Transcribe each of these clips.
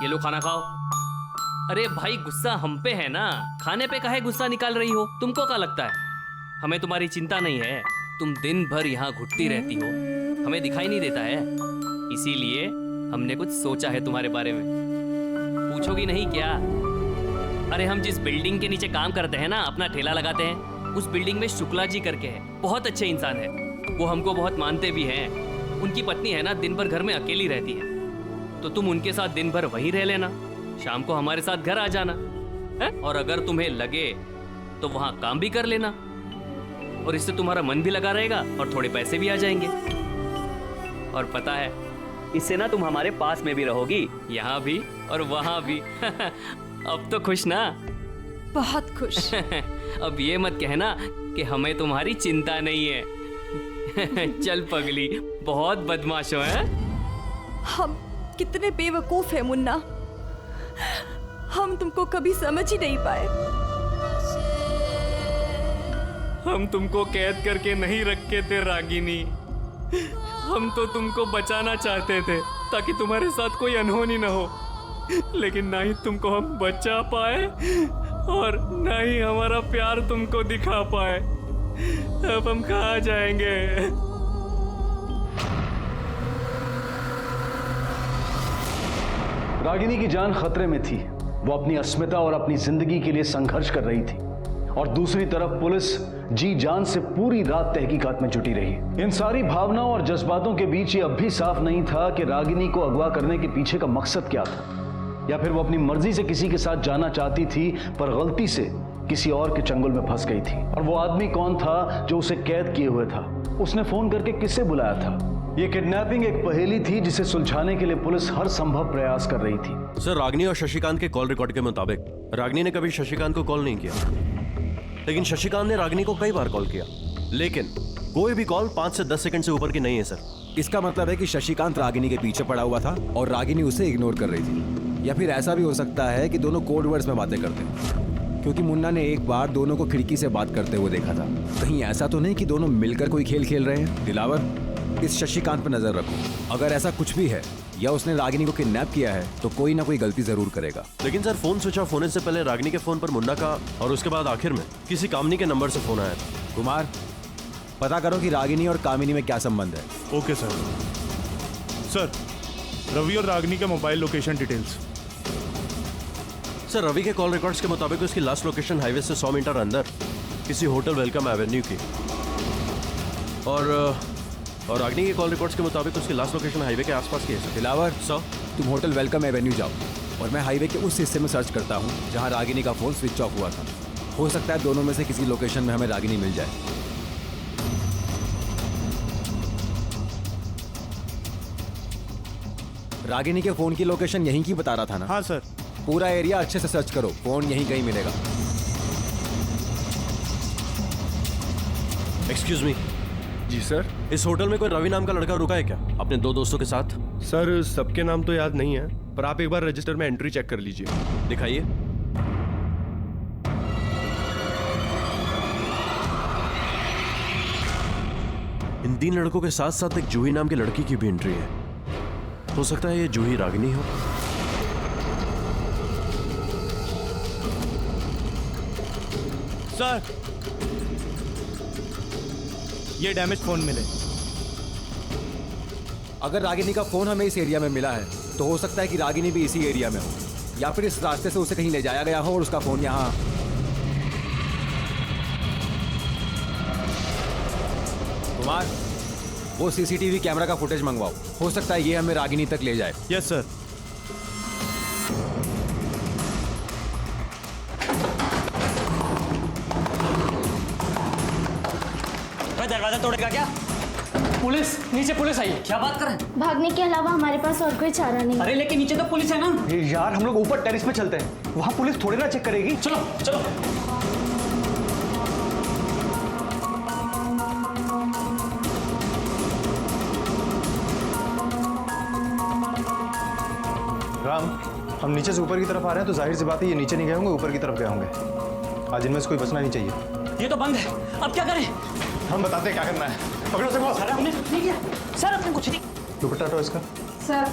ये लो खाना खाओ। अरे भाई गुस्सा हम पे है ना, खाने पे काहे गुस्सा निकाल रही हो? तुमको क्या लगता है हमें तुम्हारी चिंता नहीं है? तुम दिन भर यहाँ घुटती रहती हो, हमें दिखाई नहीं देता है? इसीलिए हमने कुछ सोचा है तुम्हारे बारे में। पूछोगी नहीं क्या? अरे हम जिस बिल्डिंग के नीचे काम करते हैं ना, अपना ठेला लगाते हैं, उस बिल्डिंग में शुक्ला जी करके है, बहुत अच्छे इंसान है। वो हमको बहुत मानते भी हैं। उनकी पत्नी है ना, दिन भर घर में अकेली रहती है, तो तुम उनके साथ दिन भर वहीं रह लेना, शाम को हमारे साथ घर आ जाना है? और अगर तुम्हें लगे तो वहां काम भी कर लेना, और इससे तुम्हारा मन भी लगा रहेगा और थोड़े पैसे भी आ जाएंगे। और पता है, इससे ना तुम हमारे पास में भी रहोगी, यहाँ भी और वहां भी। अब तो खुश ना? बहुत खुश। अब ये मत कहना कि हमें तुम्हारी चिंता नहीं है। चल पगली, बहुत बदमाश हो हैं? हम कितने बेवकूफ हैं मुन्ना, हम तुमको कभी समझ ही नहीं पाए। हम तुमको कैद करके नहीं रखे थे रागिनी, हम तो तुमको बचाना चाहते थे ताकि तुम्हारे साथ कोई अनहोनी ना हो, लेकिन ना ही तुमको हम बचा पाए और ना ही हमारा प्यार तुमको दिखा पाए। अब हम कहाँ जाएंगे? रागिनी की जान खतरे में थी। वो अपनी अस्मिता और अपनी जिंदगी के लिए संघर्ष कर रही थी, और दूसरी तरफ पुलिस जी जान से पूरी रात तहकीकात में जुटी रही। इन सारी भावनाओं और जज्बातों के बीच ये अब भी साफ नहीं था कि रागिनी को अगवा करने के पीछे का मकसद क्या था, या फिर वो अपनी मर्जी से किसी के साथ जाना चाहती थी पर गलती से किसी और के चंगुल में फंस गई थी। और वो आदमी कौन था जो उसे कैद किए हुए था? उसने फोन करके किससे बुलाया था? ये किडनैपिंग एक पहेली थी जिसे सुलझाने के लिए पुलिस हर संभव प्रयास कर रही थी। सर, रागिनी और शशिकांत के कॉल रिकॉर्ड के मुताबिक रागिनी ने कभी शशिकांत को कॉल नहीं किया, लेकिन शशिकांत ने रागिनी को कई बार कॉल किया, लेकिन कोई भी कॉल 5 से 10 सेकंड से ऊपर की नहीं है सर। इसका मतलब है कि शशिकांत रागिनी के पीछे पड़ा हुआ था और रागिनी उसे इग्नोर कर रही थी। या फिर ऐसा भी हो सकता है कि दोनों कोड वर्ड्स में बातें करते हैं, क्योंकि मुन्ना ने एक बार दोनों को खिड़की से बात करते हुए देखा था। कहीं ऐसा तो नहीं कि दोनों मिलकर कोई खेल खेल रहे हैं? दिलावर, इस शशिकांत पर नजर रखो। अगर ऐसा कुछ भी है या उसने रागिनी को किडनैप किया है तो कोई ना कोई गलती जरूर करेगा। लेकिन सर, फोन स्विच ऑफ होने से पहले रागिनी के फोन पर मुन्ना का और उसके बाद आखिर में किसी कामिनी के नंबर से फोन आया था। कुमार, पता करो कि रागिनी और कामिनी में क्या संबंध है। Okay sir. सर, रवि और रागिनी के mobile location details. Sir, Ravi के कॉल रिकॉर्ड्स के मुताबिक उसकी लास्ट लोकेशन हाईवे से 100 मीटर अंदर किसी होटल वेलकम एवेन्यू की, और रागिनी के कॉल रिकॉर्ड्स के मुताबिक उसकी लास्ट लोकेशन हाईवे के आसपास की है। दिलावर, सर, तुम होटल वेलकम एवेन्यू जाओ और मैं हाईवे के उस हिस्से में सर्च करता हूँ जहाँ रागिनी का फोन स्विच ऑफ हुआ था। हो सकता है दोनों में से किसी लोकेशन में हमें रागिनी मिल जाए। रागिनी के फोन की लोकेशन यहीं की बता रहा था ना? हाँ सर। पूरा एरिया अच्छे से सर्च करो, फोन यहीं कहीं मिलेगा। Excuse me. जी सर। इस होटल में कोई रवि नाम का लड़का रुका है क्या अपने 2 दोस्तों के साथ? सर, सबके नाम तो याद नहीं है, पर आप एक बार रजिस्टर में एंट्री चेक कर लीजिए। दिखाइए। इन 3 लड़कों के साथ साथ एक जूही नाम की लड़की की भी एंट्री है। हो सकता है ये जूही रागिनी हो। सर, ये डैमेज फोन मिले। अगर रागिनी का फोन हमें इस एरिया में मिला है तो हो सकता है कि रागिनी भी इसी एरिया में हो, या फिर इस रास्ते से उसे कहीं ले जाया गया हो और उसका फोन यहाँ। कुमार, वो सीसीटीवी कैमरा का फुटेज मंगवाओ, हो सकता है ये हमें रागिनी तक ले जाए। Yes sir. दरवाजा तोड़ेगा क्या? पुलिस, नीचे पुलिस आई है। क्या बात कर रहे हैं? भागने के अलावा हमारे पास और कोई चारा नहीं। अरे लेकिन नीचे तो पुलिस है ना। यार, हम लोग ऊपर टेरेस पे चलते हैं, वहां पुलिस थोड़ी ना चेक करेगी। चलो चलो। राम, हम नीचे से ऊपर की तरफ आ रहे हैं तो जाहिर सी बात है ये नीचे नहीं गए होंगे, ऊपर की तरफ गए होंगे। आज इनमें से कोई बचना नहीं चाहिए। ये तो बंद है, अब क्या करें? हम बताते हैं क्या करना है। पकड़ो से बॉस। सर हमने कुछ नहीं किया। सर अपने कुछ नहीं। दुपट्टा हटाओ इसका। सर,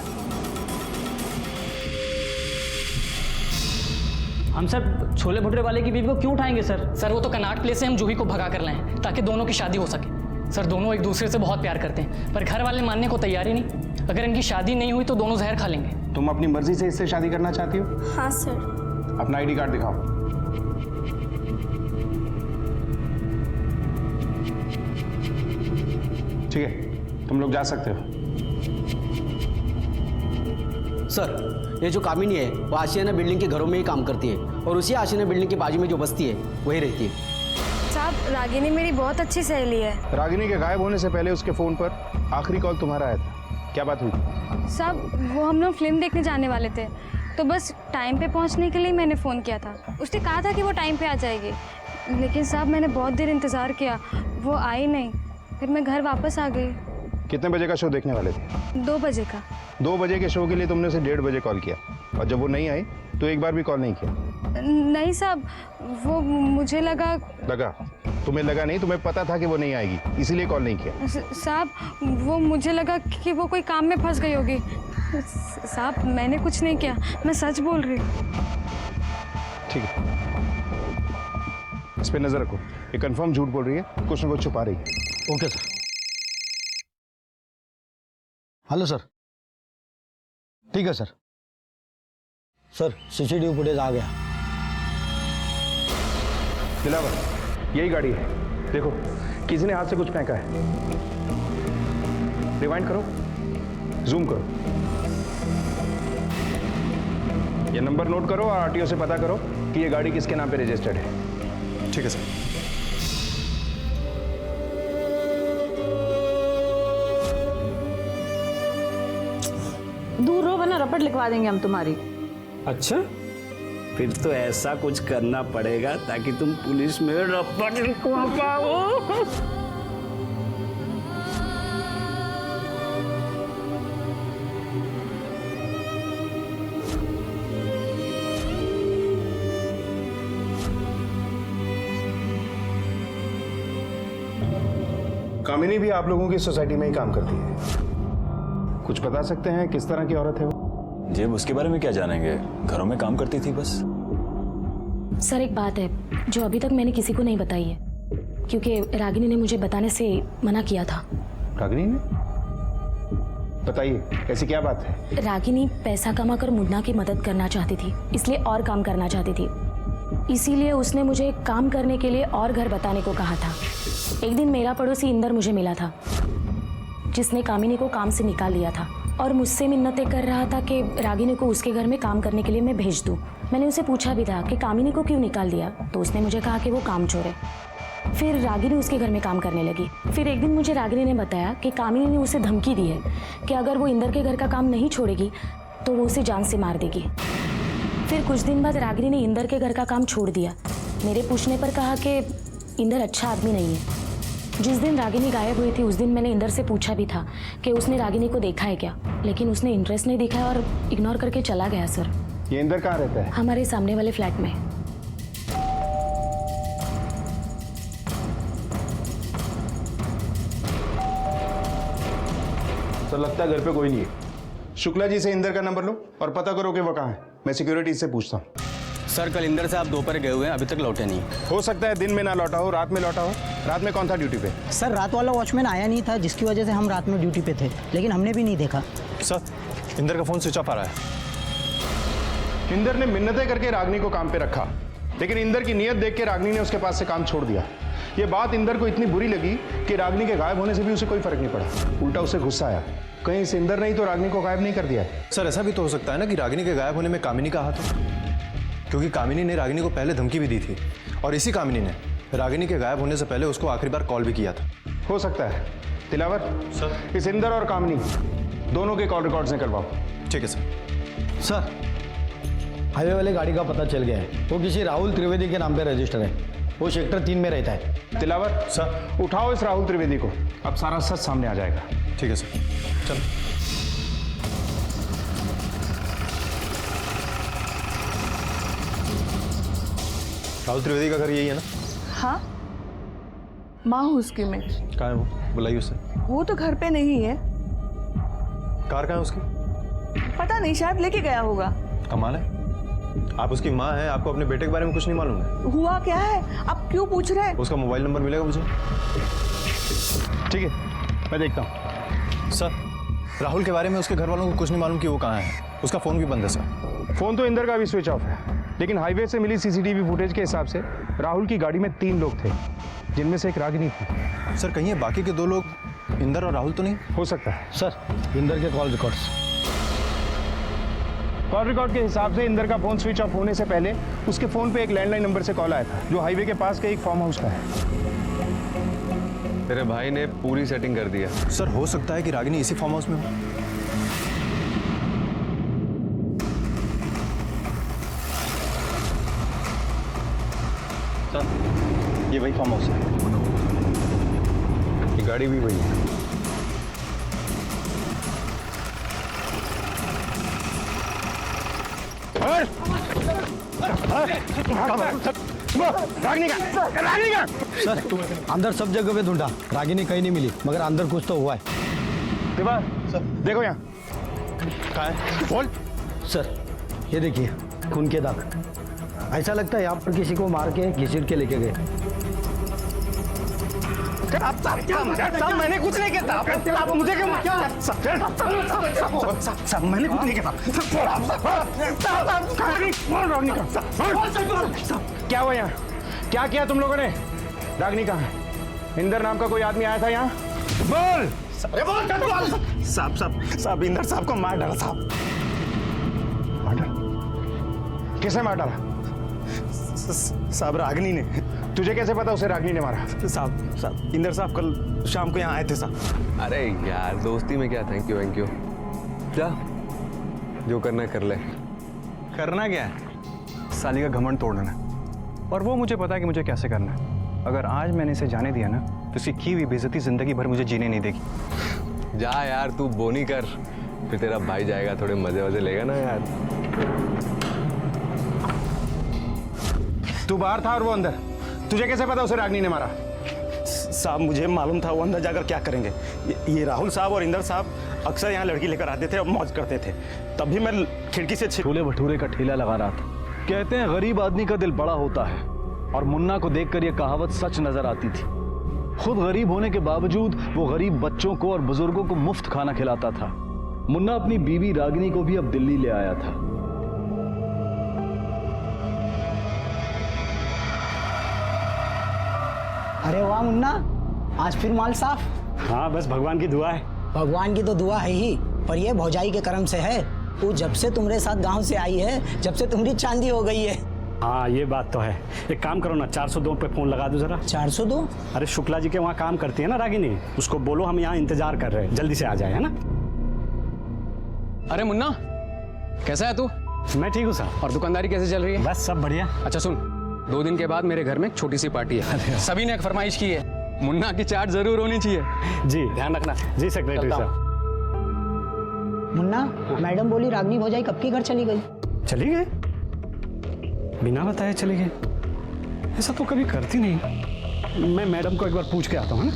हम सर छोले भटूरे वाले की बीवी को क्यों उठाएंगे सर? सर वो तो कनाट प्लेस से हम जूही को भगा कर लाए ताकि दोनों की शादी हो सके। सर दोनों एक दूसरे से बहुत प्यार करते हैं, पर घर वाले मानने को तैयार ही नहीं। अगर इनकी शादी नहीं हुई तो दोनों जहर खा लेंगे। तुम अपनी मर्जी से इससे शादी करना चाहती हो? हाँ सर। अपना आईडी कार्ड दिखाओ। ठीक है, तुम लोग जा सकते हो। सर ये जो कामिनी है वो आशियाना बिल्डिंग के घरों में ही काम करती है और उसी आशियाना बिल्डिंग के बाजू में जो बस्ती है वही रहती है। साहब रागिनी मेरी बहुत अच्छी सहेली है। रागिनी के गायब होने से पहले उसके फोन पर आखिरी कॉल तुम्हारा आया था, क्या बात हुई? साहब वो हम लोग फिल्म देखने जाने वाले थे, तो बस टाइम पे पहुंचने के लिए मैंने फ़ोन किया था। उसने कहा था कि वो टाइम पे आ जाएगी, लेकिन साहब मैंने बहुत देर इंतज़ार किया, वो आई नहीं। फिर मैं घर वापस आ गई। कितने बजे का शो देखने वाले थे? 2 बजे का। 2 बजे के शो के लिए तुमने उसे 1:30 बजे कॉल किया और जब वो नहीं आई तो एक बार भी कॉल नहीं किया? नहीं साहब, वो मुझे लगा तुम्हें लगा नहीं, तुम्हें पता था कि वो नहीं आएगी, इसीलिए कॉल नहीं किया। साहब वो मुझे लगा कि वो कोई काम में फंस गई होगी। साहब मैंने कुछ नहीं किया, मैं सच बोल रही हूँ। ठीक है, इस पे नजर रखो, ये कंफर्म झूठ बोल रही है, कुछ ना कुछ छुपा रही है। Okay sir. Hello sir. ठीक है सर। सर सीसीटीवी फुटेज आ गया। दिलावर, यही गाड़ी है, देखो किसी ने हाथ से कुछ फेंका है। रिवाइंड करो, जूम करो, ये नंबर नोट करो और आरटीओ से पता करो कि ये गाड़ी किसके नाम पे रजिस्टर्ड है। ठीक है सर। दूर रहो वरना रपट लिखवा देंगे हम तुम्हारी। अच्छा, फिर तो ऐसा कुछ करना पड़ेगा ताकि तुम पुलिस में रपट लिखवा पाओ। कामिनी भी आप लोगों की सोसाइटी में ही काम करती है, कुछ बता सकते हैं किस तरह की औरत है वो? जी उसके बारे में क्या जानेंगे, घरों में काम करती थी बस। सर एक बात है जो अभी तक मैंने किसी को नहीं बताई है, क्योंकि रागिनी ने मुझे बताने से मना किया था। रागिनी ने? बताइए, ऐसी क्या बात है? रागिनी पैसा कमाकर मुन्ना की मदद करना चाहती थी, इसलिए और काम करना चाहती थी। इसीलिए उसने मुझे काम करने के लिए और घर बताने को कहा था। एक दिन मेरा पड़ोसी इंदर मुझे मिला था, जिसने कामिनी को काम से निकाल लिया था और मुझसे मिन्नतें कर रहा था कि रागिनी को उसके घर में काम करने के लिए मैं भेज दूं। मैंने उसे पूछा भी था कि कामिनी को क्यों निकाल दिया, तो उसने मुझे कहा कि वो कामचोर है। फिर रागिनी उसके घर में काम करने लगी। फिर एक दिन मुझे रागिनी ने बताया कि कामिनी ने उसे धमकी दी है कि अगर वो इंदर के घर का काम नहीं छोड़ेगी तो वो उसे जान से मार देगी। फिर कुछ दिन बाद रागिनी ने इंदर के घर का काम छोड़ दिया। मेरे पूछने पर कहा कि इंदर अच्छा आदमी नहीं है। जिस दिन रागिनी गायब हुई थी उस दिन मैंने इंदर से पूछा भी था कि उसने रागिनी को देखा है क्या, लेकिन उसने इंटरेस्ट नहीं दिखाया और इग्नोर करके चला गया। सर ये इंदर कहाँ रहता है? हमारे सामने वाले फ्लैट में। तो लगता है घर पे कोई नहीं है। शुक्ला जी से इंदर का नंबर लो और पता करो कि वो कहाँ है, मैं सिक्योरिटी से पूछता हूँ। सर कल इंदर से आप दोपहर गए हुए हैं, अभी तक लौटे नहीं। हो सकता है दिन में ना लौटा हो, रात में लौटा हो। रात में कौन था ड्यूटी पे? सर रात वाला वॉचमैन आया नहीं था, जिसकी वजह से हम रात में ड्यूटी पे थे, लेकिन हमने भी नहीं देखा। सर इंदर का फोन स्विच ऑफ आ रहा है। इंदर ने मिन्नतें करके रागिनी को काम पे रखा, लेकिन इंदर की नीयत देख के रागिनी ने उसके पास से काम छोड़ दिया। ये बात इंदर को इतनी बुरी लगी कि रागिनी के गायब होने से भी उसे कोई फर्क नहीं पड़ा, उल्टा उसे गुस्सा आया। कहीं इस इंदर ने ही तो रागिनी को गायब नहीं कर दिया है। सर ऐसा भी तो हो सकता है ना कि रागिनी के गायब होने में कामिनी का हाथ हो, क्योंकि कामिनी ने रागिनी को पहले धमकी भी दी थी और इसी कामिनी ने रागिनी के गायब होने से पहले उसको आखिरी बार कॉल भी किया था। हो सकता है। दिलावर सर, इस इंदर और कामिनी दोनों के कॉल रिकॉर्ड्स निकलवाओ। ठीक है सर। सर हाईवे वाले गाड़ी का पता चल गया है, वो किसी राहुल त्रिवेदी के नाम पे रजिस्टर है, वो सेक्टर 3 में रहता है। दिलावर सर, उठाओ इस राहुल त्रिवेदी को, अब सारा सच सामने आ जाएगा। ठीक है सर, चलो। राहुल त्रिवेदी का घर यही है ना? हाँ माँ हूँ उसकी मैं। कहाँ है वो? बुलाइए उससे। वो तो घर पे नहीं है। कार कहाँ है उसकी? पता नहीं, शायद लेके गया होगा। कमाल है, आप उसकी माँ हैं, आपको अपने बेटे के बारे में कुछ नहीं मालूम है? हुआ क्या है, आप क्यों पूछ रहे हैं? उसका मोबाइल नंबर मिलेगा मुझे? ठीक है, मैं देखता हूँ। सर, राहुल के बारे में उसके घर वालों को कुछ नहीं मालूम कि वो कहाँ है। उसका फ़ोन भी बंद है सर। फ़ोन तो इंदर का भी स्विच ऑफ है, लेकिन हाईवे से मिली सीसीटीवी फुटेज के हिसाब से राहुल की गाड़ी में 3 लोग थे, जिनमें से एक रागिनी थी। सर, कहीं बाकी के 2 लोग इंदर और राहुल तो नहीं हो सकता है? सर, इंदर के कॉल रिकॉर्ड्स। कॉल रिकॉर्ड के हिसाब से इंदर का फोन स्विच ऑफ होने से पहले उसके फोन पे एक लैंडलाइन नंबर से कॉल आया था, जो हाईवे के पास के एक फार्म हाउस का है। तेरे भाई ने पूरी सेटिंग कर दिया। सर, हो सकता है कि रागिनी इसी फार्म हाउस में हो। सर, ये वही फार्म हाउस है, ये गाड़ी भी वही है। सर, अंदर सब जगह पे ढूंढा, रागिनी कहीं नहीं मिली, मगर अंदर कुछ तो हुआ है। देखो यहाँ कहाँ है? बोल। सर, ये देखिए खून के दाग। ऐसा लगता है यहाँ पर किसी को मार के घसीट के लेके गए। मैंने कुछ नहीं किया। आप मुझे क्यों? मैंने कुछ नहीं किया। क्या हुआ यहाँ? क्या किया तुम लोगों ने? रागिनी कहाँ है? इंदर नाम का कोई आदमी आया था यहाँ? बोल। साहब इंदर साहब को मार डाला। साहब मार डाला? किसने मार डाला? साहब, रागिनी ने। तुझे कैसे पता उसे रागिनी ने मारा? साहब इंदर साहब कल शाम को यहाँ आए थे साहब। अरे यार, दोस्ती में क्या थैंक यू जा, जो करना कर ले। करना क्या है? साली का घमंड तोड़ना है, और वो मुझे पता है कि मुझे कैसे करना है। अगर आज मैंने इसे जाने दिया ना, तो उसकी की हुई बेइज्जती जिंदगी भर मुझे जीने नहीं देगी। जा यार, तू बोनी कर, फिर तेरा भाई जाएगा, थोड़े मजे वजे लेगा ना यार। तू बाहर था और वो अंदर, तुझे कैसे पता उसे रागिनी ने मारा? साहब, मुझे मालूम था वो अंदर जाकर क्या करेंगे। ये राहुल साहब और इंदर साहब अक्सर यहाँ लड़की लेकर आते थे और मौज करते थे, तभी मैं खिड़की से छोले भटूरे का ठेला लगा रहा था। कहते हैं गरीब आदमी का दिल बड़ा होता है, और मुन्ना को देखकर यह कहावत सच नजर आती थी। खुद गरीब होने के बावजूद वो गरीब बच्चों को और बुजुर्गों को मुफ्त खाना खिलाता था। मुन्ना अपनी बीवी रागिनी को भी अब दिल्ली ले आया था। अरे वाह मुन्ना, आज फिर माल साफ। हाँ, बस भगवान की दुआ है। भगवान की तो दुआ है ही, पर ये भौजाई के कर्म से है। तू जब से तुम्हारे साथ गांव से आई है, जब से तुम्हारी चांदी हो गई है। हाँ, ये बात तो है। एक काम करो ना, 402 पे फोन लगा दो जरा। 402? अरे शुक्ला जी के वहाँ काम करती है ना रागिनी, उसको बोलो हम यहाँ इंतजार कर रहे हैं, जल्दी से आ जाए, है ना? अरे मुन्ना, कैसा है तू? मैं ठीक हूँ साहब। और दुकानदारी कैसे चल रही है? बस सब बढ़िया। अच्छा सुन, 2 दिन के बाद मेरे घर में एक छोटी सी पार्टी है। सभी ने एक फरमाइश की है, मुन्ना की चाट जरूर होनी चाहिए। जी, ध्यान रखना। जी सेक्रेटरी साहब। मुन्ना, मैडम बोली रागिनी भौजाई कब की घर चली गई? चली गई? बिना बताए चली गई? ऐसा तो कभी करती नहीं। मैं मैडम को एक बार पूछ के आता हूँ, है ना?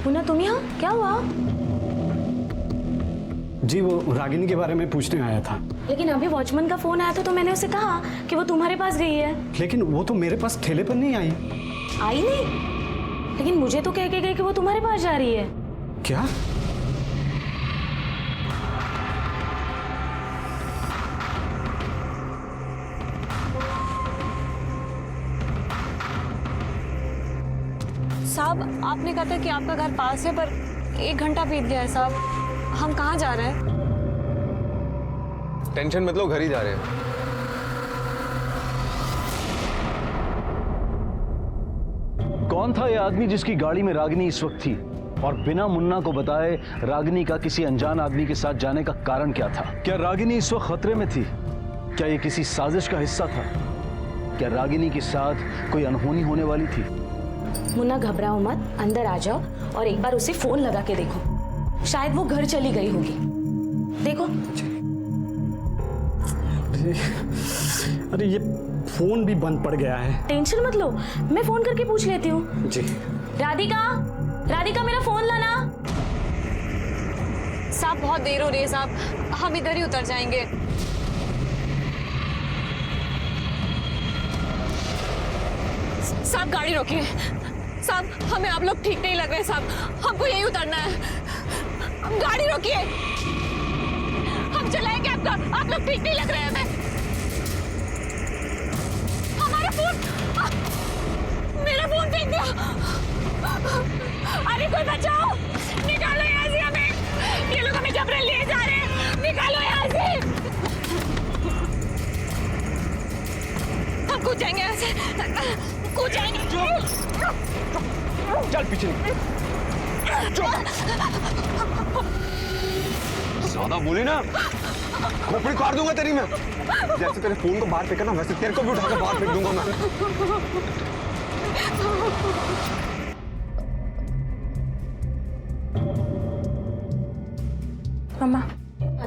मुन्ना, तुम यहाँ? क्या हुआ? जी, वो रागिनी के बारे में पूछने आया था। लेकिन अभी वॉचमैन का फोन आया था, तो मैंने उसे कहा कि वो तुम्हारे पास गई है। लेकिन वो तो मेरे पास ठेले पर नहीं आई। आई नहीं? लेकिन मुझे तो कह के गई कि वो तुम्हारे पास जा रही है। क्या? साहब, आपने कहा था कि आपका घर पास है, पर 1 घंटा बीत गया है साहब। हम कहाँ जा रहे हैं? टेंशन मत लो, घर ही जा रहे हैं। कौन था यह आदमी जिसकी गाड़ी में रागिनी इस वक्त थी, और बिना मुन्ना को बताए रागिनी का किसी अनजान आदमी के साथ जाने का कारण क्या था? क्या रागिनी इस वक्त खतरे में थी? क्या यह किसी साजिश का हिस्सा था? क्या रागिनी के साथ कोई अनहोनी होने वाली थी? मुन्ना, घबराओ मत, अंदर आ जाओ और एक बार उसे फोन लगा के देखो, शायद वो घर चली गई होगी। देखो। अरे ये फोन भी बंद पड़ गया है। टेंशन मत लो, मैं फोन करके पूछ लेती हूँ। जी। राधिका, राधिका, मेरा फोन लाना। साहब बहुत देर हो रही है साहब, हम इधर ही उतर जाएंगे। साहब गाड़ी रोकिए। साहब हमें आप लोग ठीक नहीं लग रहे साहब, हमको यही उतरना है। गाड़ी रोकिए, हम चलाएंगे आपका, आप लोग ठीक नहीं लग रहे हैं हमें। हमारा फोन, मेरा फोन फेंक दिया। अरे कोई बचाओ, निकालो यहाँ से हमें, ये लोग हमें जबरन ले जा रहे हैं, निकालो यहाँ से। हम कूद जाएंगे यहाँ से, कूद जाएंगे। चल पीछे ज्यादा बोली ना, खोपड़ी काट दूंगा तेरी मैं। जैसे तेरे फोन को बाहर फेंका ना, वैसे तेरे को भी उठाकर बाहर फेंक दूंगा मैं। मम्मा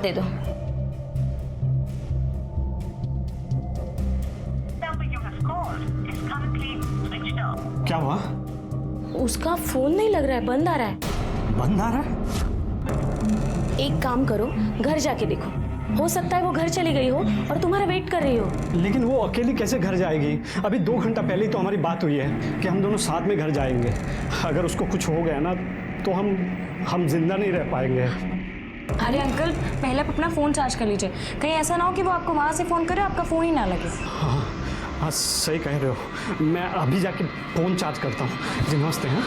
दे दो। क्या हुआ? उसका फोन नहीं लग रहा है, बंद आ रहा है। बंद आ रहा है? एक काम करो, घर जाके देखो, हो सकता है वो घर चली गई हो और तुम्हारा वेट कर रही हो। लेकिन वो अकेली कैसे घर जाएगी? अभी 2 घंटा पहले ही तो हमारी बात हुई है कि हम दोनों साथ में घर जाएंगे। अगर उसको कुछ हो गया ना तो हम जिंदा नहीं रह पाएंगे। अरे अंकल, पहले आप अपना फोन चार्ज कर लीजिए, कहीं ऐसा ना हो कि वो आपको वहां से फोन करे, आपका फोन ही ना लगे। हाँ सही कह रहे हो, मैं अभी जाके फोन चार्ज करता हूँ। जी नमस्ते। हैं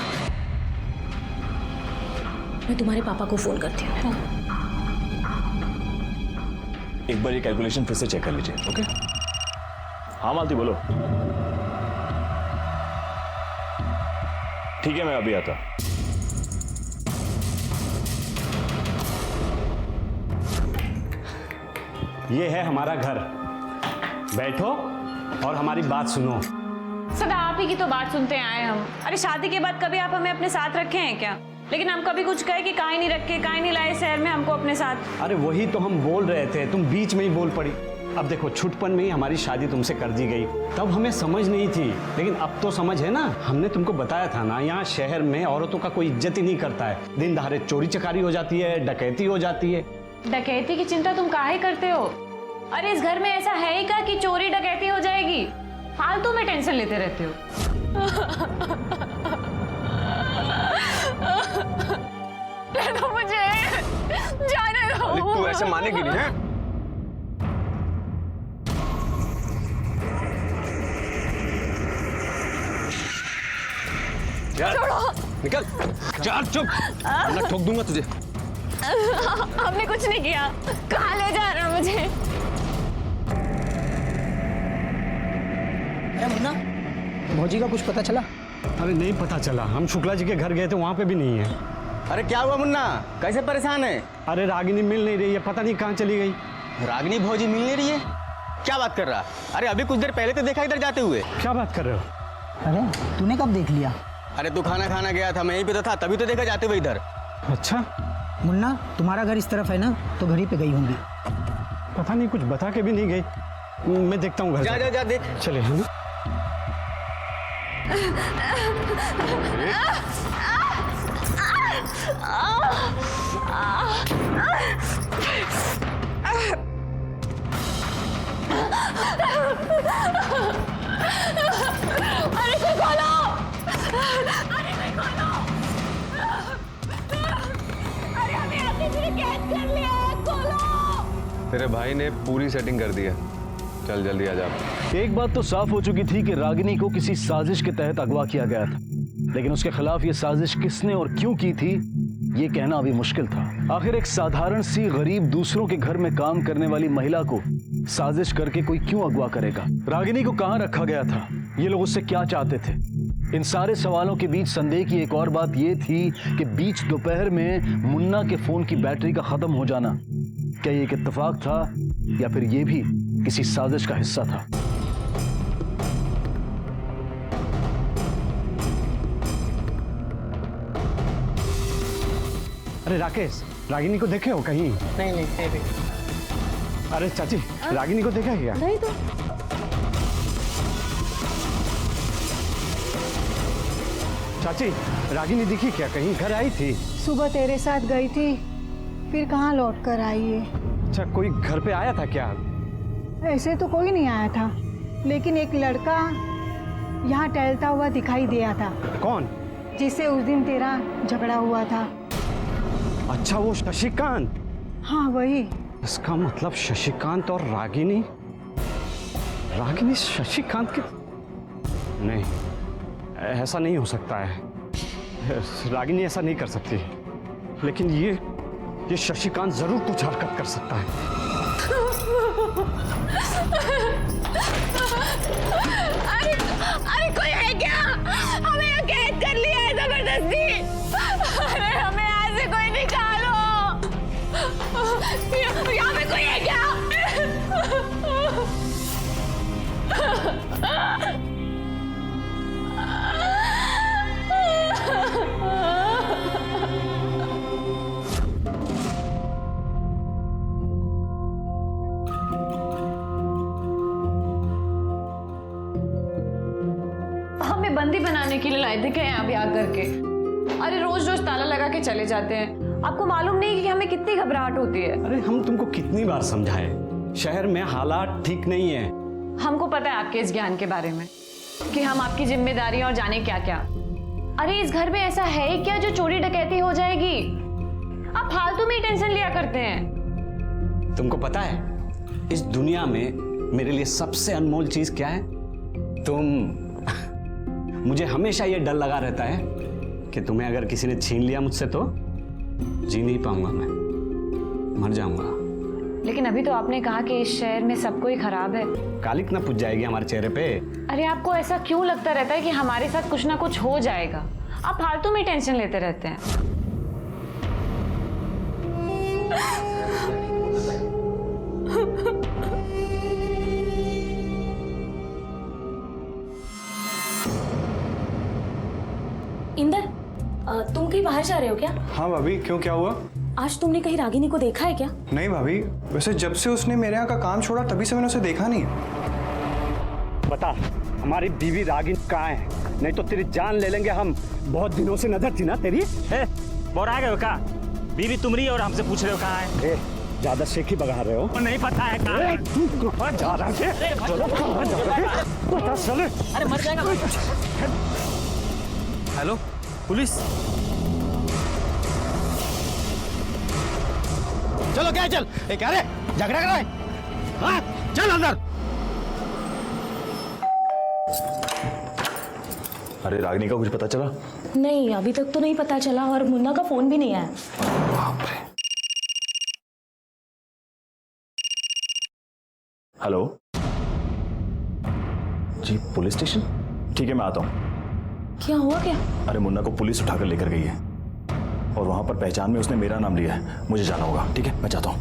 मैं तुम्हारे पापा को फोन करती हूँ। एक बार ये कैलकुलेशन फिर से चेक कर लीजिए। ओके? हाँ मालती बोलो। ठीक है, मैं अभी आता। ये है हमारा घर, बैठो और हमारी बात सुनो। सदा आप ही की तो बात सुनते आए हम। अरे शादी के बाद कभी आप हमें अपने साथ रखे हैं क्या? लेकिन हम कभी कुछ कहे कि काहे नहीं रखे, काहे नहीं लाए शहर में हमको अपने साथ। अरे वही तो हम बोल रहे थे, तुम बीच में ही बोल पड़ी। अब देखो, छुटपन में ही हमारी शादी तुमसे कर दी गई। तब हमें समझ नहीं थी, लेकिन अब तो समझ है ना। हमने तुमको बताया था ना, यहाँ शहर में औरतों का कोई इज्जत ही नहीं करता है। दिन दहाड़े चोरी चकारी हो जाती है, डकैती हो जाती है। डकैती की चिंता तुम काहे करते हो? अरे इस घर में ऐसा है ही क्या कि चोरी डकैती हो जाएगी? फालतू में टेंशन लेते रहते हो। तो मुझे जाने दो। तू ऐसे मानेगी नहीं है? छोड़ो। निकल, चल चुप, वरना ठोक दूंगा तुझे। हमने कुछ नहीं किया, कहाँ ले जा रहा मुझे? अरे मुन्ना, भौजी का कुछ पता चला? अरे नहीं पता चला, हम शुक्ला जी के घर गए थे, वहाँ पे भी नहीं है। अरे क्या हुआ मुन्ना, कैसे परेशान है? अरे रागिनी मिल नहीं रही है, पता नहीं कहाँ चली गई। रागिनी भौजी मिल नहीं रही है? क्या बात कर रहा? अरे अभी कुछ देर पहले तो देखा इधर जाते हुए। क्या बात कर रहे हो? अरे तूने कब देख लिया? अरे तू खाना खाना गया था, मैं यहीं पे तो था, तभी तो देखा जाते हुए इधर। अच्छा मुन्ना, तुम्हारा घर इस तरफ है ना, तो घर ही पे गई होंगी। पता नहीं, कुछ बता के भी नहीं गई। मैं देखता हूँ घर। जा जा जा देख। चले है ना। अरे कोई खोलो! अरे कोई खोलो! अरे हमें यहाँ किसी ने कैद कर लिया है, खोलो! तेरे भाई ने पूरी सेटिंग कर दी है, चल जल्दी आ जा। एक बात तो साफ हो चुकी थी कि रागिनी को किसी साजिश के तहत अगवा किया गया था, लेकिन उसके खिलाफ ये साजिश किसने और क्यों की थी, ये कहना अभी मुश्किल था। आखिर एक साधारण सी गरीब दूसरों के घर में काम करने वाली महिला को साजिश करके कोई क्यों अगवा करेगा? रागिनी को कहाँ रखा गया था? ये लोग उससे क्या चाहते थे? इन सारे सवालों के बीच संदेह की एक और बात ये थी कि बीच दोपहर में मुन्ना के फोन की बैटरी का खत्म हो जाना, क्या ये एक इत्तेफाक था या फिर ये भी किसी साजिश का हिस्सा था? अरे राकेश, रागिनी को देखे हो कहीं? नहीं नहीं। अरे चाची, रागिनी को देखा है क्या? नहीं तो। चाची, रागिनी दिखी क्या? कहीं घर आई थी? सुबह तेरे साथ गई थी, फिर कहाँ लौट कर आई है? अच्छा, कोई घर पे आया था क्या? ऐसे तो कोई नहीं आया था, लेकिन एक लड़का यहाँ टहलता हुआ दिखाई दिया था। कौन? जिससे उस दिन तेरा झगड़ा हुआ था। अच्छा, वो शशिकांत। हाँ वही। इसका मतलब शशिकांत और रागिनी शशिकांत की? नहीं, ऐसा नहीं हो सकता है। रागिनी ऐसा नहीं कर सकती, लेकिन ये शशिकांत जरूर कुछ हरकत कर सकता है। अरे कोई है क्या? हमें यहाँ कैद कर लिया है जबरदस्ती। अरे हमें यहाँ से कोई निकालो। यहाँ पे कोई है क्या? हमें बंदी बनाने के लिए लाए थे क्या यहाँ पे आकर के? अरे रोज रोज ताला लगा के चले जाते हैं। आपको मालूम नहीं कि हमें कितनी घबराहट होती है? अरे हम तुमको कितनी बार समझाए, शहर में हालात ठीक नहीं है। हमको पता है आपके इस ज्ञान के बारे में कि हम आपकी जिम्मेदारी और जाने क्या क्या। अरे इस घर में ऐसा है ही क्या जो चोरी डकैती हो जाएगी? आप फालतू में ही टेंशन लिया करते हैं। तुमको पता है इस दुनिया में मेरे लिए सबसे अनमोल चीज क्या है? तुम। मुझे हमेशा ये डर लगा रहता है कि तुम्हें अगर किसी ने छीन लिया मुझसे तो जी नहीं पाऊंगा, मैं मर जाऊंगा। लेकिन अभी तो आपने कहा कि इस शहर में सब कोई खराब है। कालिक ना पुज जाएगी हमारे चेहरे पे। अरे आपको ऐसा क्यों लगता रहता है कि हमारे साथ कुछ ना कुछ हो जाएगा? आप फालतू में टेंशन लेते रहते हैं। इंदर, तुम कहीं बाहर जा रहे हो क्या? हाँ भाभी, क्यों, क्या हुआ? आज तुमने कहीं रागिनी को देखा है क्या? नहीं भाभी, वैसे जब से उसने मेरे यहाँ का काम छोड़ा तभी से मैंने उसे देखा नहीं। बता, हमारी बीवी रागिनी कहाँ है? नहीं तो तेरी जान ले लेंगे हम। बहुत दिनों से नजर थी ना तेरी। बोरा गए हो का? बीवी तुमरी और हमसे पूछ रहे हो कहाँ है? ज्यादा शेखी बगा रहे हो। नहीं पता है कहाँ है? तू कहाँ जा रहा है? चलो कहाँ जा रहा है? पता चले। अरे मर जाएगा। Hello police. चलो क्या चल, क्या रे झगड़ा कर रहा है? हाँ चल अंदर। अरे रागिनी का कुछ पता चला? नहीं, अभी तक तो नहीं पता चला और मुन्ना का फोन भी नहीं आया। हेलो जी, पुलिस स्टेशन? ठीक है, मैं आता हूँ। क्या हुआ क्या? अरे मुन्ना को पुलिस उठाकर लेकर गई है और वहां पर पहचान में उसने मेरा नाम लिया है। मुझे जाना होगा। ठीक है, मैं जाता हूँ।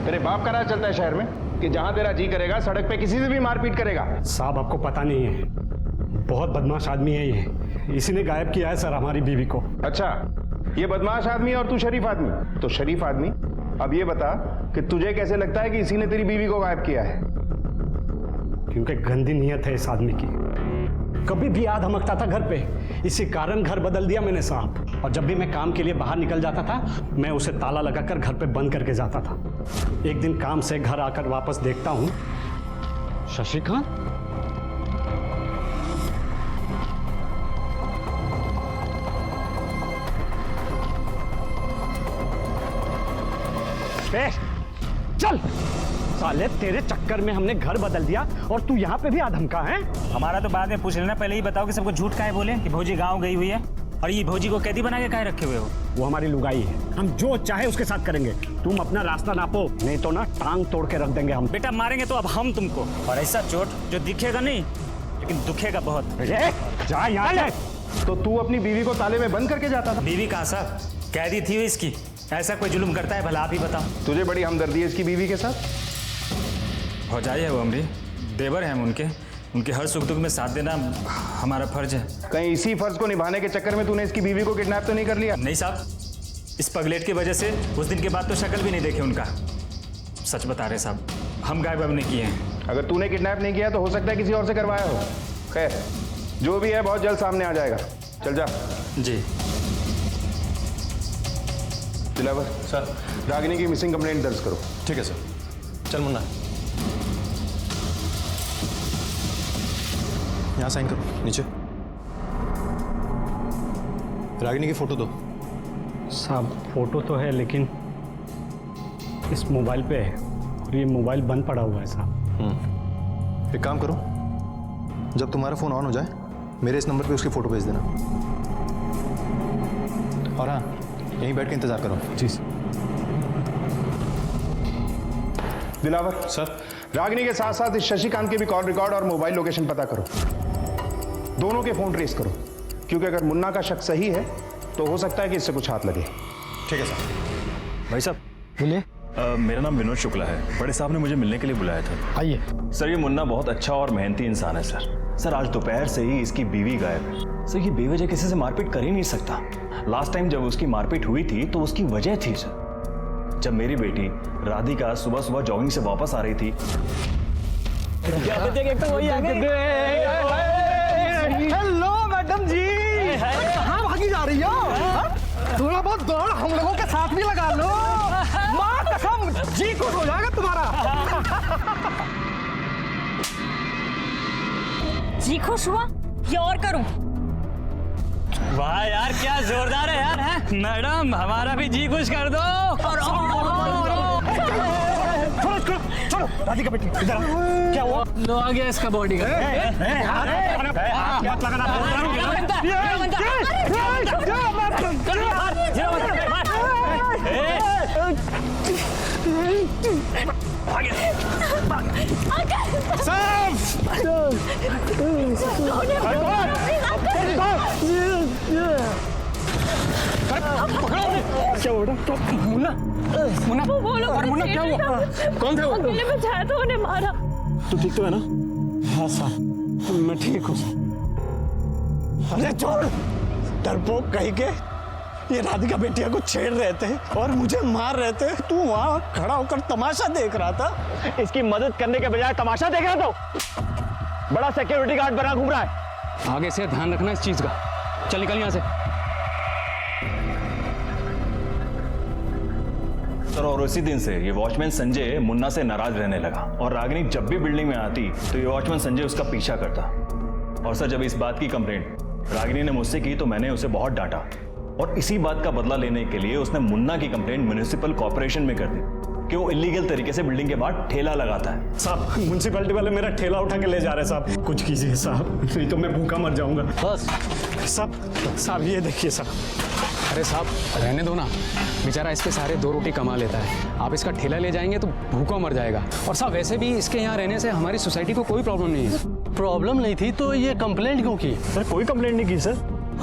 तेरे बाप का राज चलता है शहर में कि जहां तेरा जी करेगा सड़क पे किसी से भी मारपीट करेगा। साहब आपको पता नहीं है, बहुत बदमाश आदमी है ये। इसी ने गायब किया है सर हमारी बीवी को। अच्छा, ये बदमाश आदमी है और तू शरीफ आदमी। तो शरीफ आदमी, अब ये बता कि तुझे कैसे लगता है कि इसी ने तेरी बीवी को गायब किया है? क्योंकि गंदी नीयत है इस आदमी की। कभी भी याद धमकता था घर पे, इसी कारण घर बदल दिया मैंने साहब। और जब भी मैं काम के लिए बाहर निकल जाता था, मैं उसे ताला लगाकर घर पे बंद करके जाता था। एक दिन काम से घर आकर वापस देखता हूं, शशिकांत। चल साले, तेरे चक्कर में हमने घर बदल दिया और तू यहाँ पे भी आधमका है। हमारा तो बाद में पूछ लेना, पहले ही बताओ कि सबको झूठ काहे बोले कि भौजी गांव गई हुई है और ये भौजी को कैदी बना के काहे रखे हुए हो? वो हमारी लुगाई है, हम जो चाहे उसके साथ करेंगे। तुम अपना रास्ता नापो, नहीं तो ना टांग तोड़ के रख देंगे हम। बेटा मारेंगे तो अब हम तुमको, और ऐसा चोट जो दिखेगा नहीं लेकिन दुखेगा बहुत। जा यहाँ से। तो तू अपनी बीवी को ताले में बंद करके जाता था? बीवी कहाँ साहब, कैदी थी इसकी। ऐसा कोई जुल्म करता है भला आप ही बताओ। तुझे बड़ी हमदर्दी है इसकी बीवी के साथ? भौजाई है वो हमारी, देवर हैं हम उनके हर सुख दुख में साथ देना हमारा फर्ज है। कहीं इसी फर्ज को निभाने के चक्कर में तूने इसकी बीवी को किडनैप तो नहीं कर लिया? नहीं साहब, इस पगलेट की वजह से उस दिन के बाद तो शक्ल भी नहीं देखे उनका। सच बता रहे साहब, हम गायब अब नहीं किए हैं। अगर तूने किडनैप नहीं किया तो हो सकता है किसी और से करवाया हो। खैर जो भी है बहुत जल्द सामने आ जाएगा। चल जा। जी। दिलावर सर, रागिनी की मिसिंग कंप्लेंट दर्ज करो। ठीक है सर। चल मुन्ना, यहाँ साइन करो नीचे। रागिनी की फोटो दो। साहब फोटो तो है लेकिन इस मोबाइल पे है और ये मोबाइल बंद पड़ा हुआ है साहब। एक काम करो, जब तुम्हारा फोन ऑन हो जाए मेरे इस नंबर पे उसकी फोटो भेज देना। और हाँ, यहीं बैठ के इंतजार करो। जी सर। दिलावर सर, रागिनी के साथ साथ इस शशिकांत के भी कॉल रिकॉर्ड और मोबाइल लोकेशन पता करो। दोनों के फोन ट्रेस करो, क्योंकि अगर मुन्ना का शक सही है तो हो सकता है कि इससे कुछ हाथ लगे। ठीक है सर। भाई साहब बोलिए। मेरा नाम विनोद शुक्ला है। बड़े साहब ने मुझे मिलने के लिए बुलाया था। आइए। सर ये मुन्ना बहुत अच्छा और मेहनती इंसान है सर। आज दोपहर से ही इसकी बीवी गायब है। सर ये बेवजह किसी से मारपीट कर ही नहीं सकता। लास्ट टाइम जब उसकी मारपीट हुई थी तो उसकी वजह थी सर, जब मेरी बेटी राधिका सुबह सुबह जॉगिंग से वापस आ रही थी। हेलो मैडम जी, कहाँ भागी जा रही हो? थोड़ा बहुत दौड़ हम लोगों के साथ भी लगा लो। माँ कसम, जी खुश हो जाएगा तुम्हारा। जी खुश हुआ या और करूं? वाह यार, क्या जोरदार है यार। है मैडम, हमारा भी जी खुश कर दो। चलो राधिका बेटी इधर। क्या हुआ? लो आ गया इसका बॉडी का। क्या हो रहा? मुन्ना, मुन्ना, बोलो, और मुन्ना क्या हुआ? कौन था वो? अकेले बचाया तो उन्हें मारा। तू ठीक तो है ना? हाँ साहब, मैं ठीक हूँ। अरे छोड़, डरपोक कहीं के ये राधिका बेटिया को छेड़ रहे थे और मुझे मार रहे थे। तू वहाँ खड़ा होकर तमाशा देख रहा था। इसकी मदद करने के बजाय तमाशा देख रहा था। बड़ा सिक्योरिटी गार्ड बना घूम रहा है। आगे से ध्यान रखना इस चीज का। चल निकल यहाँ से। सर और उसी दिन से ये वॉचमैन संजय मुन्ना से नाराज रहने लगा और रागिनी जब भी बिल्डिंग में आती तो ये वॉचमैन संजय उसका पीछा करता। और सर जब इस बात की कंप्लेंट रागिनी ने मुझसे की तो मैंने उसे बहुत डांटा और इसी बात का बदला लेने के लिए उसने मुन्ना की कंप्लेंट म्युनिसिपल कॉर्पोरेशन में कर दी कि वो इलीगल तरीके से बिल्डिंग के बाहर ठेला लगाता है। साहब म्युनिसिपैलिटी वाले मेरा ठेला उठा के ले जा रहे हैं साहब। कुछ कीजिए साहब, नहीं तो मैं भूखा मर जाऊंगा। बस साहब ये देखिए साहब। अरे साहब रहने दो ना, बेचारा इसके सारे 2 रोटी कमा लेता है। आप इसका ठेला ले जाएंगे तो भूखा मर जाएगा। और साहब वैसे भी इसके यहाँ रहने से हमारी सोसाइटी को कोई प्रॉब्लम नहीं है। प्रॉब्लम नहीं थी तो ये कंप्लेंट क्यों की? सर कोई कंप्लेंट नहीं की सर।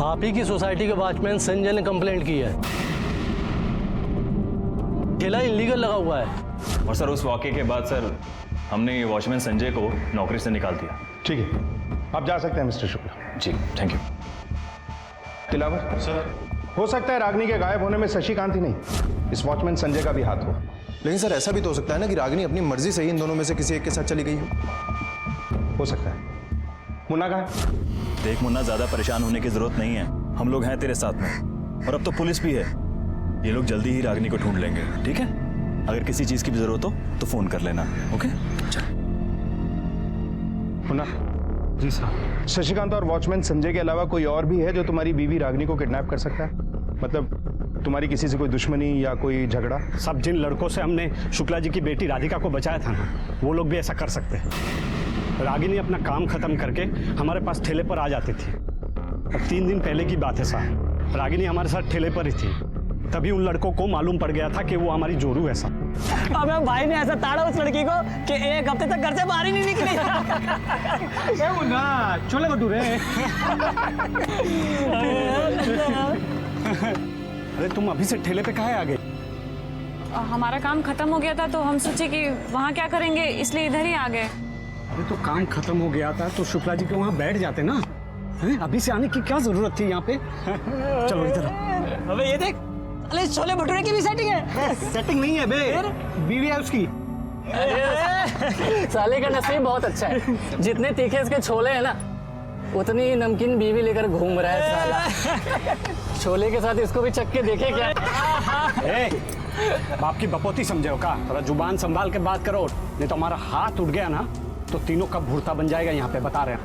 आप ही की सोसाइटी के वॉचमैन संजय ने कंप्लेंट की है। ठेला इलीगल लगा हुआ है। और सर उस वाकये के बाद सर हमने ये वॉचमैन संजय को नौकरी से निकाल दिया। ठीक है, आप जा सकते हैं मिस्टर शुक्ला। जी थैंक यू। दिलावर सर, हो सकता है रागिनी के गायब होने में शशिकांत ही नहीं, इस वॉचमैन संजय का भी हाथ हो। लेकिन सर ऐसा भी तो हो सकता है ना कि रागिनी अपनी मर्जी से ही इन दोनों में से किसी एक के साथ चली गई हो सकता है। मुन्ना कहाँ है? देख मुन्ना, ज्यादा परेशान होने की जरूरत नहीं है। हम लोग हैं तेरे साथ में और अब तो पुलिस भी है। ये लोग जल्दी ही रागिनी को ढूंढ लेंगे, ठीक है? अगर किसी चीज की भी जरूरत हो तो फोन कर लेना। ओके चल। मुन्ना। जी साहब। शशिकांत और वॉचमैन संजय के अलावा कोई और भी है जो तुम्हारी बीवी रागिनी को किडनैप कर सकता है? मतलब तुम्हारी किसी से कोई दुश्मनी या कोई झगड़ा? सब जिन लड़कों से हमने शुक्ला जी की बेटी राधिका को बचाया था ना, वो लोग भी ऐसा कर सकते हैं। रागिनी अपना काम खत्म करके हमारे पास ठेले पर आ जाती थी। अब 3 दिन पहले की बात है साहब, रागिनी हमारे साथ ठेले पर ही थी। तभी उन लड़कों को मालूम पड़ गया था कि वो हमारी जोरू है साहब। अबे भाई ने ऐसा ताड़ा उस लड़की को कि 1 हफ्ते तक घर से बाहर ही नहीं निकली। छोले भटूरे। अरे तुम अभी से ठेले पे कहाँ आ गए? हमारा काम खत्म हो गया था तो हम सोचे कि वहाँ क्या करेंगे, इसलिए इधर ही आ गए। अरे तो काम खत्म हो गया था तो शुक्ला जी के वहाँ बैठ जाते ना। अभी से आने की क्या जरूरत थी यहाँ पे? चलो इधर। अबे ये देख, अरे छोले भटूरे की भी सेटिंग है। सेटिंग नहीं है बे, बीवी है उसकी। साले का नसीब बहुत अच्छा है। जितने तीखे इसके छोले हैं ना, उतनी ही नमकीन बीवी लेकर घूम रहा है साला। छोले के साथ इसको भी चक्के देखे क्या? ए, बाप की बपोती समझे हो का? थोड़ा जुबान संभाल के बात करो, नहीं तो हमारा हाथ उठ गया ना तो तीनों का भूरता बन जाएगा यहाँ पे, बता रहे हैं।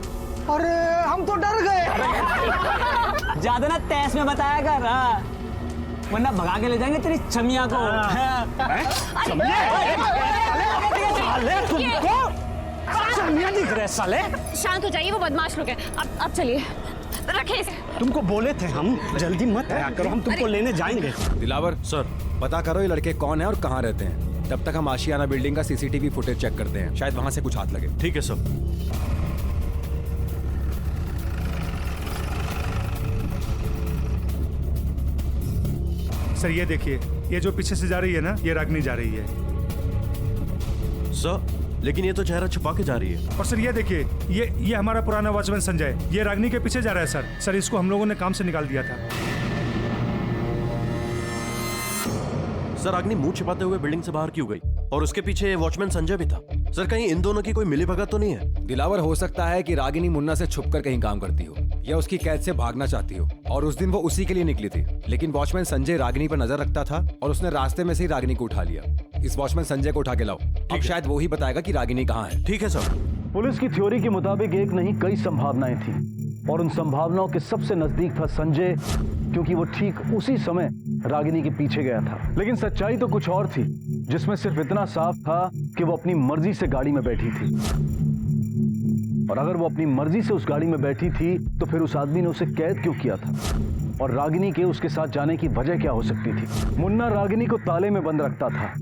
अरे हम तो डर गए। ज्यादा ना तैस में बताया कर, वरना भगा के ले जाएंगे तेरी छमिया को। छमिया दिख रहे साले। शांत हो जाइए, वो बदमाश लोग हैं। अब चलिए, रखे इसे। तुमको बोले थे हम जल्दी मत आया करो, हम तुमको लेने जाएंगे। दिलावर सर, पता करो ये लड़के कौन है और कहाँ रहते हैं। तब तक हम आशियाना बिल्डिंग का सीसीटीवी फुटेज चेक करते हैं, शायद वहां से कुछ हाथ लगे। ठीक है सर। सर ये देखिए, ये जो पीछे से जा रही है ना, ये रागिनी जा रही है। सर लेकिन ये तो चेहरा छुपा के जा रही है। और सर ये देखिए, ये हमारा पुराना वॉचमैन संजय, ये रागिनी के पीछे जा रहा है सर। सर इसको हम लोगों ने काम से निकाल दिया था। सर रागिनी मुंह छिपाते हुए बिल्डिंग से बाहर क्यों गई? और उसके पीछे वॉचमैन संजय भी था। सर कहीं इन दोनों की कोई मिलीभगत तो नहीं है? दिलावर, हो सकता है कि रागिनी मुन्ना से छुपकर कहीं काम करती हो या उसकी कैद से भागना चाहती हो, और उस दिन वो उसी के लिए निकली थी। लेकिन वॉचमैन संजय रागिनी पर नजर रखता था और उसने रास्ते में से ही रागिनी को उठा लिया। इस वॉचमैन संजय को उठा के लाओ, अब शायद वो ही बताएगा कि रागिनी कहाँ है। ठीक है सर। पुलिस की थ्योरी के मुताबिक एक नहीं कई संभावनाएं थी, और उन संभावनाओं के सबसे नजदीक था संजय, क्योंकि वो ठीक उसी समय रागिनी के पीछे गया था। लेकिन सच्चाई तो कुछ और थी, जिसमें सिर्फ इतना साफ था कि वो अपनी मर्जी से गाड़ी में बैठी थी। और अगर वो अपनी मर्जी से उस गाड़ी में बैठी थी तो फिर उस आदमी ने उसे कैद क्यों किया था? और रागिनी के उसके साथ जाने की वजह क्या हो सकती थी? मुन्ना रागिनी को ताले में बंद रखता था,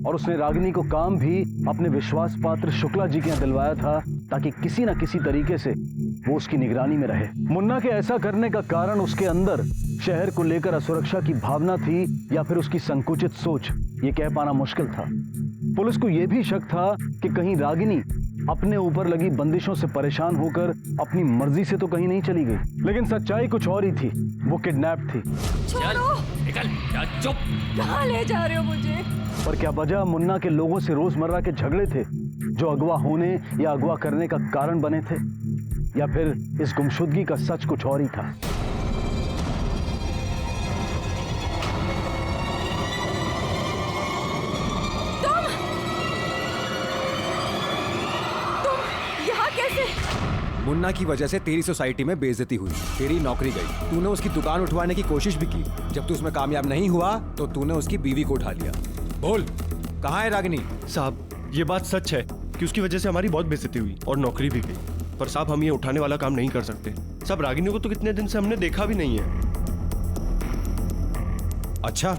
और उसने रागिनी को काम भी अपने विश्वास पात्र शुक्ला जी के यहाँ दिलवाया था, ताकि किसी न किसी तरीके से वो उसकी निगरानी में रहे। मुन्ना के ऐसा करने का कारण उसके अंदर शहर को लेकर असुरक्षा की भावना थी, या फिर उसकी संकुचित सोच, ये कह पाना मुश्किल था। पुलिस को यह भी शक था कि कहीं रागिनी अपने ऊपर लगी बंदिशों से परेशान होकर अपनी मर्जी से तो कहीं नहीं चली गई। लेकिन सच्चाई कुछ और ही थी, वो किडनैप थी। निकल, चुप। कहाँ ले जा रहे हो मुझे? पर क्या वजह मुन्ना के लोगों से रोजमर्रा के झगड़े थे, जो अगवा होने या अगवा करने का कारण बने थे, या फिर इस गुमशुदगी का सच कुछ और ही था? मुन्ना की वजह से तेरी सोसाइटी में बेइज्जती हुई, तेरी नौकरी गई, तूने उसकी दुकान उठवाने की कोशिश भी की। जब तू उसमें कामयाब नहीं हुआ तो तूने उसकी बीवी को उठा लिया। बोल, कहाँ है रागिनी? साहब ये बात सच है कि उसकी वजह से हमारी बहुत बेइज्जती हुई और नौकरी भी गई, पर साहब हम ये उठाने वाला काम नहीं कर सकते। साहब रागिनी को तो कितने दिन से हमने देखा भी नहीं है। अच्छा,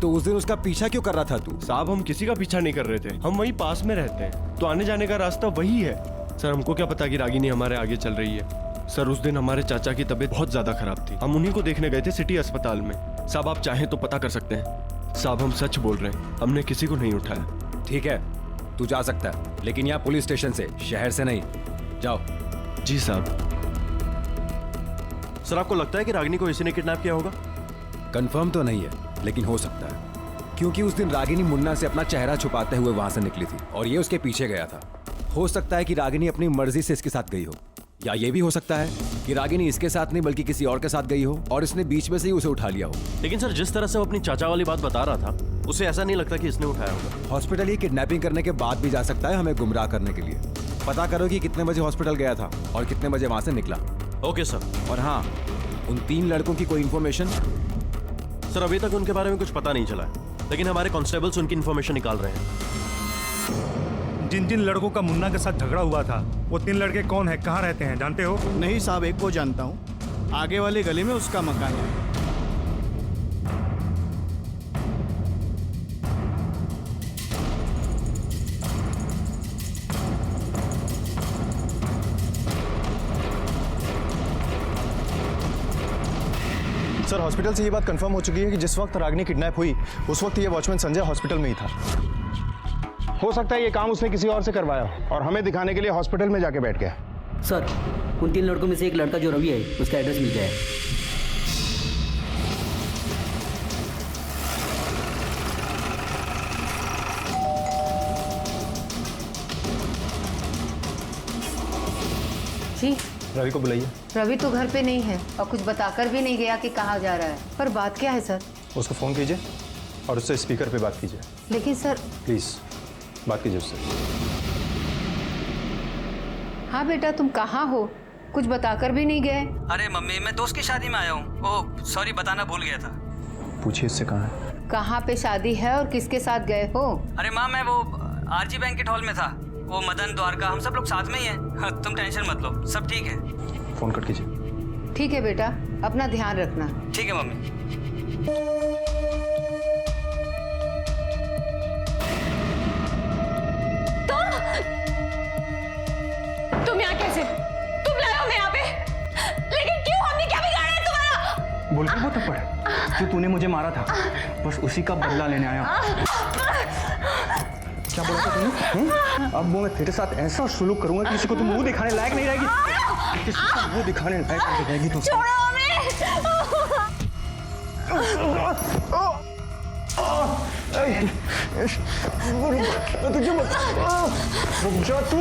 तो उस दिन उसका पीछा क्यों कर रहा था तू? साहब हम किसी का पीछा नहीं कर रहे थे, हम वहीं पास में रहते हैं, तो आने जाने का रास्ता वही है। सर हमको क्या पता कि रागिनी हमारे आगे चल रही है। सर उस दिन हमारे चाचा की तबीयत बहुत ज्यादा खराब थी, हम उन्हीं को देखने गए थे सिटी अस्पताल में। साहब आप चाहें तो पता कर सकते हैं। साहब हम सच बोल रहे हैं, हमने किसी को नहीं उठाया। ठीक है, तू जा सकता है, लेकिन यहाँ पुलिस स्टेशन से, शहर से नहीं। जाओ। जी साहब। सर आपको लगता है कि रागिनी को इसी ने किडनैप किया होगा? कंफर्म तो नहीं है, लेकिन हो सकता है, क्योंकि उस दिन रागिनी मुन्ना से अपना चेहरा छुपाते हुए वहां से निकली थी और ये उसके पीछे गया था। हो सकता है कि रागिनी अपनी मर्जी से इसके साथ गई हो, या ये भी हो सकता है कि रागिनी इसके साथ नहीं बल्कि किसी और के साथ गई हो और इसने बीच में से ही उसे उठा लिया हो। लेकिन सर जिस तरह से वो अपनी चाचा वाली बात बता रहा था, उसे ऐसा नहीं लगता कि इसने उठाया होगा। हॉस्पिटल ये किडनैपिंग करने के बाद भी जा सकता है हमें गुमराह करने के लिए। पता करो कि कितने बजे हॉस्पिटल गया था और कितने बजे वहां से निकला। Okay sir. और हाँ, उन 3 लड़कों की कोई इन्फॉर्मेशन? सर अभी तक उनके बारे में कुछ पता नहीं चला है, लेकिन हमारे कांस्टेबल्स उनकी इन्फॉर्मेशन निकाल रहे हैं। जिन जिन लड़कों का मुन्ना के साथ झगड़ा हुआ था, वो 3 लड़के कौन है, कहाँ रहते हैं, जानते हो? नहीं साहब, एक को जानता हूँ, आगे वाले गली में उसका मकान है। सर हॉस्पिटल से ये बात कंफर्म हो चुकी है कि जिस वक्त रागिनी किडनैप हुई उस वक्त ये वॉचमैन संजय हॉस्पिटल में ही था। हो सकता है ये काम उसने किसी और से करवाया और हमें दिखाने के लिए हॉस्पिटल में जाके बैठ गया। सर उन 3 लड़कों में से एक लड़का जो रवि है, उसका एड्रेस मिल जाए। जी रवि को बुलाइए। रवि तो घर पे नहीं है और कुछ बताकर भी नहीं गया कि कहाँ जा रहा है। पर बात क्या है सर? उसको फ़ोन कीजिए और उससे स्पीकर पे बात कीजिए। लेकिन सर। प्लीज़ बात कीजिए उससे। हाँ बेटा, तुम कहाँ हो? कुछ बताकर भी नहीं गए। अरे मम्मी, मैं दोस्त की शादी में आया हूँ। ओह सॉरी, बताना भूल गया था। पूछिए इससे कहाँ है। कहाँ पे शादी है और किसके साथ गए हो? अरे माँ, मैं वो आरजी बैंकेट हॉल में था। वो मदन, द्वारका, हम सब लोग साथ में ही हैं। हाँ, तुम टेंशन मत लो, सब ठीक है। फ़ोन कट कीजिए। ठीक है बेटा, अपना ध्यान रखना। ठीक है मम्मी। तुम यहाँ कैसे? तुम लाए हो मैं यहाँ पे? लेकिन क्यों? हमने क्या बिगाड़ा है तुम्हारा? बोल के वो थप्पड़ जो तूने मुझे मारा था, बस उसी का बदला लेने आया। क्या बोला था तूने? अब वो मैं तेरे साथ ऐसा सुलूक करूंगा कि किसी को तुम मुंह दिखाने लायक नहीं रहेगी। किसी को मुंह दिखाने लायक नहीं रहेगी तू। छोड़ो हमें। तुझे रुक जा तू।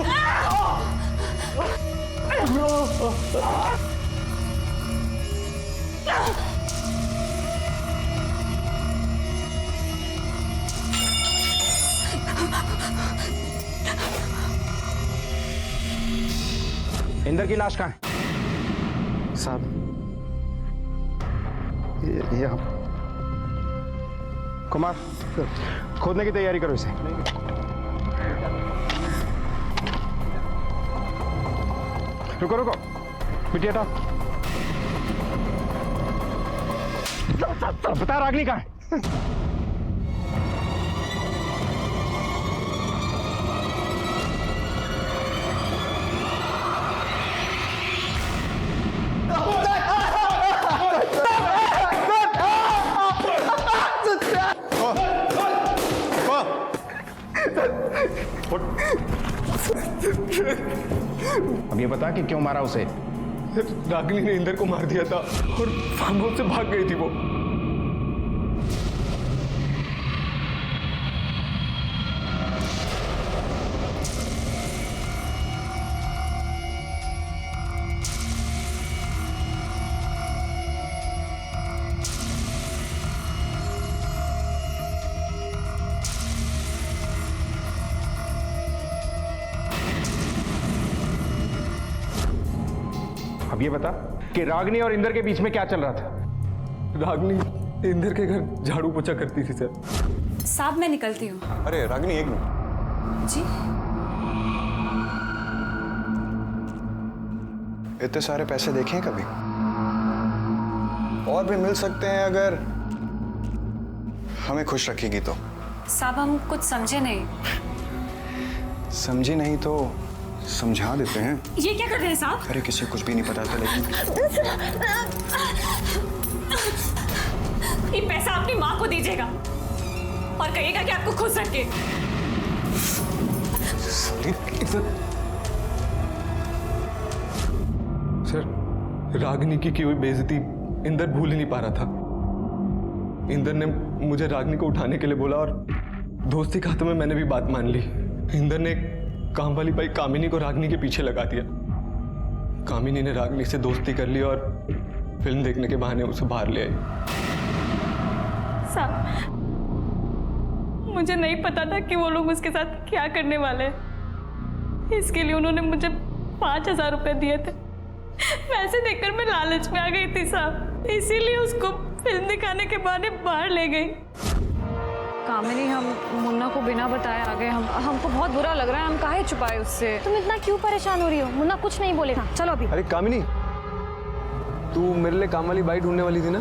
इंदर की लाश कहाँ है? साहब ये हम। कुमार, खोदने की तैयारी करो इसे। रुको रुको, बिटिया हटाओ। बता रागनी कहाँ है? अब ये बता कि क्यों मारा उसे? रागिनी ने इंदर को मार दिया था और फार्म हाउस से भाग गई थी वो। अब ये बता कि रागनी और इंदर के बीच में क्या चल रहा था? रागिनी इंदर के घर झाड़ू पोछा करती थी सर। साहब मैं निकलती हूँ। अरे रागिनी एक मिनट। जी? इतने सारे पैसे देखे हैं कभी? और भी मिल सकते हैं अगर हमें खुश रखेगी तो। साहब हम कुछ समझे नहीं। समझी नहीं तो समझा देते हैं। ये क्या कर रहे हैं साहब? अरे किसी को कुछ भी नहीं पता था लेकिन ये पैसा अपनी माँ को दीजिएगा और कहिएगा कि आपको खुश रखे। सर रागिनी की हुई बेइज्जती इंदर भूल ही नहीं पा रहा था। इंदर ने मुझे रागिनी को उठाने के लिए बोला और दोस्ती खाते में मैंने भी बात मान ली। इंदर ने काम वाली बाई कामिनी को रागिनी के पीछे लगा दिया। कामिनी ने रागिनी से दोस्ती कर ली और फिल्म देखने के बहाने उसे बाहर ले आई। साहब मुझे नहीं पता था कि वो लोग उसके साथ क्या करने वाले हैं। इसके लिए उन्होंने मुझे 5,000 रुपए दिए थे। पैसे देखकर मैं लालच में आ गई थी साहब, इसीलिए उसको फिल्म दिखाने के बहाने बाहर ले गई। कामिनी, हम मुन्ना को बिना बताए आ गए। हमको बहुत बुरा लग रहा है। हम काहे छुपाए उससे? तुम इतना क्यों परेशान हो रही हो? मुन्ना कुछ नहीं बोलेगा। चलो अभी। अरे कामिनी, तू मेरे लिए काम वाली बाई ढूंढने वाली थी ना?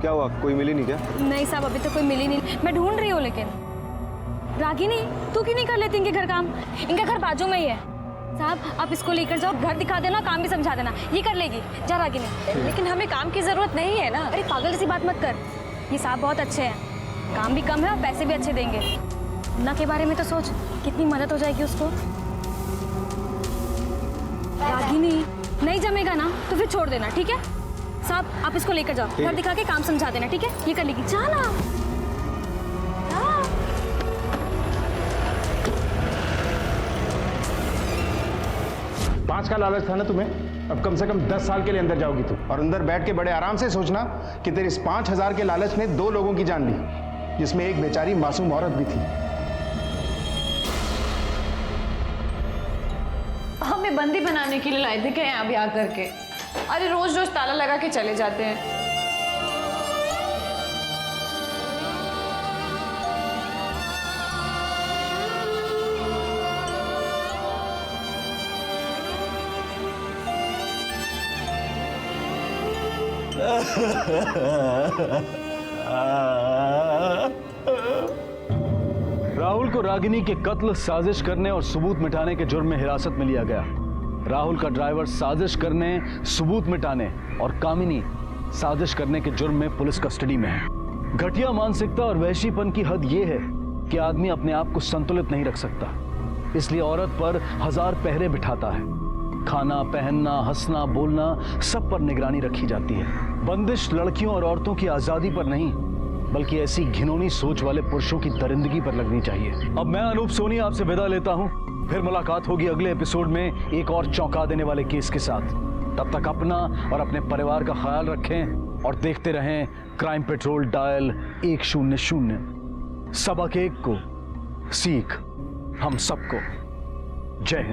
क्या हुआ, कोई मिली नहीं क्या? नहीं साहब, अभी तक कोई मिली नहीं। मैं ढूंढ रही हूँ लेकिन। रागिनी, तू क्यों नहीं कर लेती इनके घर काम? इनका घर बाजू में ही है। साहब आप इसको लेकर जाओ, घर दिखा देना, काम भी समझा देना, ये कर लेगी। जा रागिनी। लेकिन हमें काम की जरूरत नहीं है ना। अरे पागल जैसी बात मत कर। ये साहब बहुत अच्छे हैं, काम भी कम है और पैसे भी अच्छे देंगे। मुन्ना के बारे में तो सोच, कितनी मदद हो जाएगी उसको। रागिनी, नहीं जमेगा ना तो फिर छोड़ देना, ठीक है? साहब आप इसको लेकर जाओ, घर दिखा के काम समझा देना, ठीक है? ये कर लेगी। जाना। 5 का लालच था ना तुम्हें? अब कम से कम 10 साल के लिए अंदर जाओगी तू, और अंदर बैठ के बड़े आराम से सोचना कि तेरे इस 5,000 के लालच ने 2 लोगों की जान ली, जिसमें एक बेचारी मासूम औरत भी थी। हमें बंदी बनाने के लिए लाए थे क्या यहाँ भी आकर के? अरे रोज रोज ताला लगा के चले जाते हैं। राहुल को रागिनी के कत्ल, साजिश करने और सबूत मिटाने के जुर्म में हिरासत में लिया गया। राहुल का ड्राइवर साजिश करने, सबूत मिटाने और कामिनी साजिश करने के जुर्म में पुलिस कस्टडी में है। घटिया मानसिकता और वहशीपन की हद यह है कि आदमी अपने आप को संतुलित नहीं रख सकता, इसलिए औरत पर 1000 पहरे बिठाता है। खाना, पहनना, हंसना, बोलना सब पर निगरानी रखी जाती है। बंदिश लड़कियों और औरतों की आजादी पर नहीं, बल्कि ऐसी घिनौनी सोच वाले पुरुषों की दरिंदगी पर लगनी चाहिए। अब मैं अनूप सोनी आपसे विदा लेता हूं। फिर मुलाकात होगी अगले एपिसोड में एक और चौंका देने वाले केस के साथ। तब तक अपना और अपने परिवार का ख्याल रखें और देखते रहें क्राइम पेट्रोल डायल 100। सबक एक को सीख हम सबको। जय हिंद।